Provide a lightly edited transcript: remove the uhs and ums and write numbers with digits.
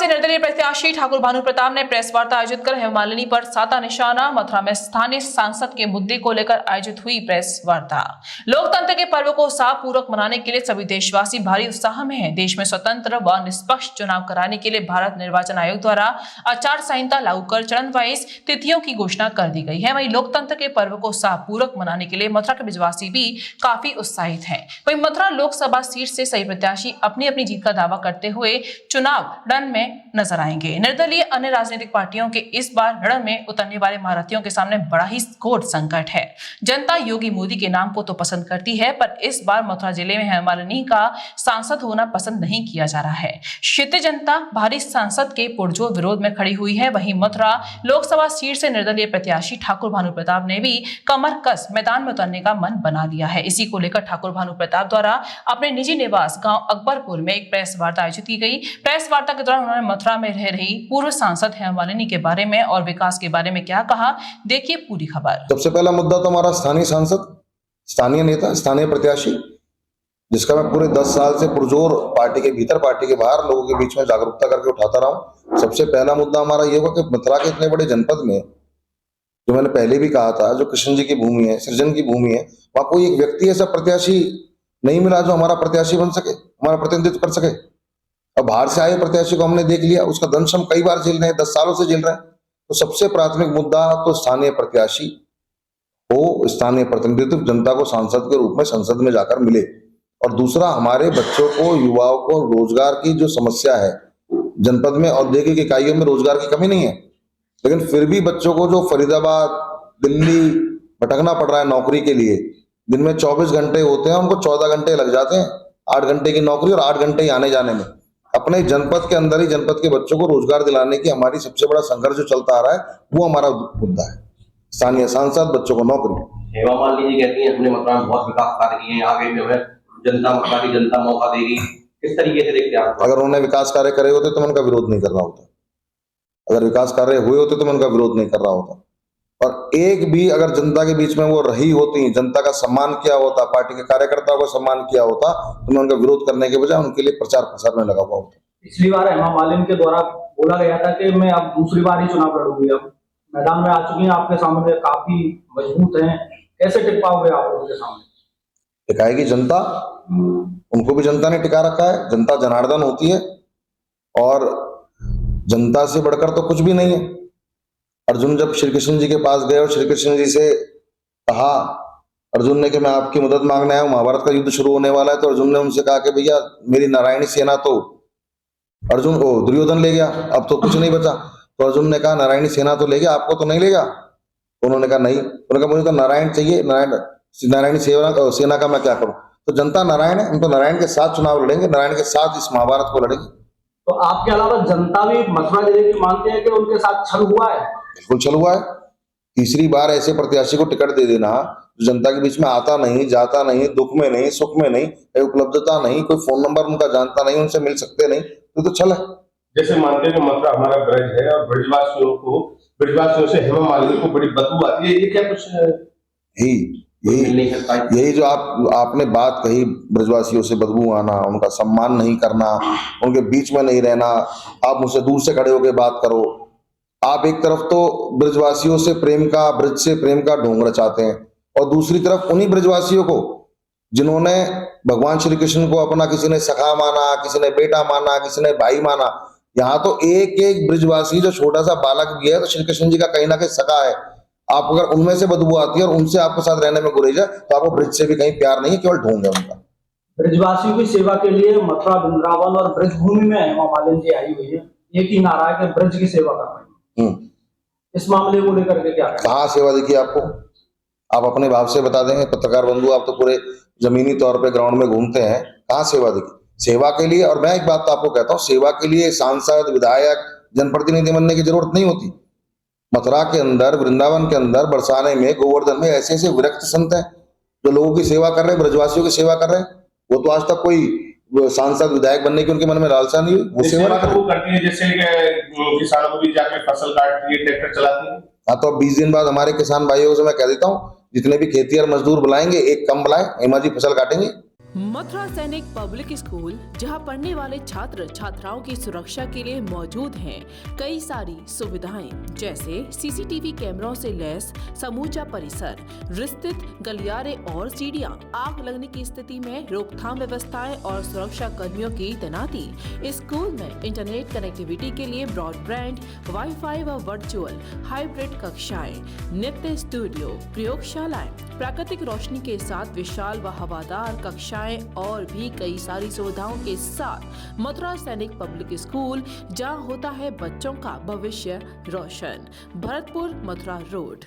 से निर्दलीय प्रत्याशी ठाकुर भानु प्रताप ने प्रेस वार्ता आयोजित कर हेमा मालिनी पर साधा निशाना। मथुरा में स्थानीय सांसद के मुद्दे को लेकर आयोजित हुई प्रेस वार्ता। लोकतंत्र के पर्व को उत्साह पूर्वक मनाने के लिए सभी देशवासी भारी उत्साह में हैं। देश में स्वतंत्र व निष्पक्ष चुनाव कराने के लिए भारत निर्वाचन आयोग द्वारा आचार संहिता लागू कर चरण वाइज तिथियों की घोषणा कर दी गई है। वहीं लोकतंत्र के पर्व को उत्साह पूर्वक मनाने के लिए मथुरा के ब्रजवासी भी काफी उत्साहित हैं। वहीं मथुरा लोकसभा सीट से सही प्रत्याशी अपनी अपनी जीत का दावा करते हुए चुनाव रण में नजर आएंगे। निर्दलीय अन्य राजनीतिक पार्टियों के इस बार रण में उतरने वाले महारथियों के सामने बड़ा ही घोर संकट है। जनता योगी मोदी के नाम को तो पसंद करती है, पर इस बार मथुरा जिले में हेमा मालिनी का सांसद होना पसंद नहीं किया जा रहा है। क्षेत्रीय जनता भारी सांसद के पुरजोर विरोध में खड़ी हुई है। वहीं मथुरा लोकसभा सीट से निर्दलीय प्रत्याशी ठाकुर भानु प्रताप ने भी कमर कस मैदान में उतरने का मन बना लिया है। इसी को लेकर ठाकुर भानु प्रताप द्वारा अपने निजी निवास गांव अकबरपुर में एक प्रेस वार्ता आयोजित की गई। प्रेस वार्ता के दौरान उन्होंने मथुरा में रह रही पूर्व सांसद हेमा मालिनी के बारे में और विकास के बारे में क्या कहा, देखिए पूरी खबर। सबसे पहला मुद्दा तो हमारा स्थानीय सांसद, स्थानीय नेता, स्थानीय प्रत्याशी, जिसका मैं पूरे 10 साल से पुरजोर पार्टी के भीतर पार्टी के बाहर लोगों के बीच में जागरूकता करके उठाता रहा हूं। सबसे पहला मुद्दा हमारा ये हुआ कि मथुरा के इतने बड़े जनपद में, जो मैंने पहले भी कहा था, जो कृष्ण जी की भूमि है, सृजन की भूमि है, वहां कोई एक व्यक्ति ऐसा प्रत्याशी नहीं मिला जो हमारा प्रत्याशी बन सके, हमारा प्रतिनिधित्व कर सके। अब बाहर से आए प्रत्याशी को हमने देख लिया, उसका दंश हम कई बार झेल रहे हैं, 10 सालों से झेल रहे हैं। तो सबसे प्राथमिक मुद्दा तो स्थानीय प्रत्याशी हो, स्थानीय प्रतिनिधित्व जनता को सांसद के रूप में संसद में जाकर मिले। और दूसरा, हमारे बच्चों को, युवाओं को रोजगार की जो समस्या है जनपद में, औद्योगिक इकाइयों में रोजगार की कमी नहीं है, लेकिन फिर भी बच्चों को जो फरीदाबाद, दिल्ली भटकना पड़ रहा है नौकरी के लिए, दिन में 24 घंटे होते हैं, उनको 14 घंटे लग जाते हैं, 8 घंटे की नौकरी और 8 घंटे ही आने जाने में। अपने जनपद के अंदर ही जनपद के बच्चों को रोजगार दिलाने की हमारी सबसे बड़ा संघर्ष जो चलता आ रहा है, वो हमारा मुद्दा है। स्थानीय सांसद, बच्चों को नौकरी। हेमा मालिनी जी कहती है हमने मथुरा में बहुत विकास कार्य किए हैं, आगे भी हमें जनता, मथुरा की जनता मौका देगी। किस तरीके से देखते हैं आप? अगर उन्होंने विकास कार्य करे होते तो मैं उनका विरोध नहीं कर रहा होता। अगर विकास कार्य हुए होते तो मैं उनका विरोध नहीं कर रहा होता। और एक भी अगर जनता के बीच में वो रही होती, जनता का सम्मान किया होता, पार्टी के कार्यकर्ताओं का सम्मान किया होता, तो मैं उनका विरोध करने के बजाय उनके लिए प्रचार प्रसार में लगा हुआ होता। पिछली बार हेमा मालिनी के द्वारा बोला गया था कि मैं अब दूसरी बार ही चुनाव लड़ूंगी, अब मैदान में आ चुकी हैं, आपके सामने काफी मजबूत हैं, कैसे टिक पाओगे आप उनके सामने? टिकाएगी जनता, उनको भी जनता ने टिका रखा है। जनता जनार्दन होती है और जनता से बढ़कर तो कुछ भी नहीं है। अर्जुन जब श्री कृष्ण जी के पास गए और श्री कृष्ण जी से कहा, अर्जुन ने कि मैं आपकी मदद मांगने आया हूं, महाभारत का युद्ध शुरू होने वाला है, तो अर्जुन ने उनसे कहा कि भैया मेरी नारायणी सेना तो अर्जुन को दुर्योधन ले गया, अब तो कुछ नहीं बचा। तो अर्जुन ने कहा नारायणी सेना तो ले गया, आपको तो नहीं लेगा? तो उन्होंने कहा नहीं। उन्होंने कहा मुझे तो नारायण चाहिए, नारायणी सेना का मैं क्या करूं? तो जनता नारायण है, हम तो नारायण के साथ चुनाव लड़ेंगे, नारायण के साथ इस महाभारत को लड़ेंगे। तो आपके अलावा जनता भी मथुरा जिले की मानते हैं कि उनके साथ छल हुआ है? बिल्कुल छल हुआ है। तीसरी बार ऐसे प्रत्याशी को टिकट दे देना जो जनता के बीच में आता नहीं, जाता नहीं, दुख में नहीं, सुख में नहीं, उपलब्धता नहीं, कोई फोन नंबर उनका जानता नहीं, उनसे मिल सकते नहीं, तो छल है। जैसे मानते हैं कि मथुरा हमारा ब्रज है और ब्रजवासियों से हेमा मालिनी को बड़ी बदबू आती है, ये क्या कुछ यही जो आपने बात कही, ब्रजवासियों से बदबू आना, उनका सम्मान नहीं करना, उनके बीच में नहीं रहना, आप मुझसे दूर से खड़े होकर बात करो। आप एक तरफ तो ब्रजवासियों से प्रेम का, ब्रज से प्रेम का ढोंग रचाते हैं, और दूसरी तरफ उन्हीं ब्रजवासियों को जिन्होंने भगवान श्री कृष्ण को अपना, किसी ने सखा माना, किसी ने बेटा माना, किसी ने भाई माना, यहाँ तो एक एक ब्रजवासी जो छोटा सा बालक भी है तो श्री कृष्ण जी का कहीं ना कहीं सखा है। आप अगर उनमें से बदबू आती है और उनसे आपके साथ रहने में गुरेज है, तो आपको ब्रज से भी कहीं प्यार नहीं है, केवल ढोंग है उनका। ब्रजवासियों की सेवा के लिए मथुरा, वृंदावन और ब्रज भूमि में हेमा मालिनी जी आई हुई है, एक ही नारा है कि ब्रज की सेवा कर रही है। इस मामले को लेकर के क्या कहाँ सेवा देखी आपको? आप अपने भाव से बता देंगे पत्रकार बंधु, आप तो पूरे जमीनी तौर पे ग्राउंड में घूमते हैं, कहाँ सेवा देखी? सेवा के लिए, और मैं एक बात तो आपको कहता हूँ, सेवा के लिए सांसद, विधायक, जनप्रतिनिधि बनने की जरूरत नहीं होती। मथुरा के अंदर, वृंदावन के अंदर, बरसाने में, गोवर्धन में ऐसे ऐसे विरक्त संत हैं जो लोगों की सेवा कर रहे हैं, ब्रजवासियों की सेवा कर रहे हैं। वो तो आज तक कोई सांसद, विधायक बनने की उनके मन में लालसा नहीं हुई, वो सेवा करती है। जैसे किसानों को भी जाके फसल काटती है, ट्रैक्टर चलाती है। हाँ, तो अब 20 दिन बाद हमारे किसान भाइयों से मैं कह देता हूँ, जितने भी खेती और मजदूर बुलाएंगे, एक कम बुलाए, हेमा जी फसल काटेंगे। मथुरा सैनिक पब्लिक स्कूल, जहां पढ़ने वाले छात्र छात्राओं की सुरक्षा के लिए मौजूद हैं कई सारी सुविधाएं, जैसे सीसीटीवी कैमरों से लैस समूचा परिसर, विस्तृत गलियारे और सीढ़ियां, आग लगने की स्थिति में रोकथाम व्यवस्थाएं और सुरक्षा कर्मियों की तैनाती। स्कूल में इंटरनेट कनेक्टिविटी के लिए ब्रॉडबैंड, वाईफाई व वर्चुअल हाइब्रिड कक्षाएं, नृत्य स्टूडियो, प्रयोगशालाएं, प्राकृतिक रोशनी के साथ विशाल व हवादार कक्षाएं और भी कई सारी सुविधाओं के साथ मथुरा सैनिक पब्लिक स्कूल, जहां होता है बच्चों का भविष्य रोशन। भरतपुर मथुरा रोड।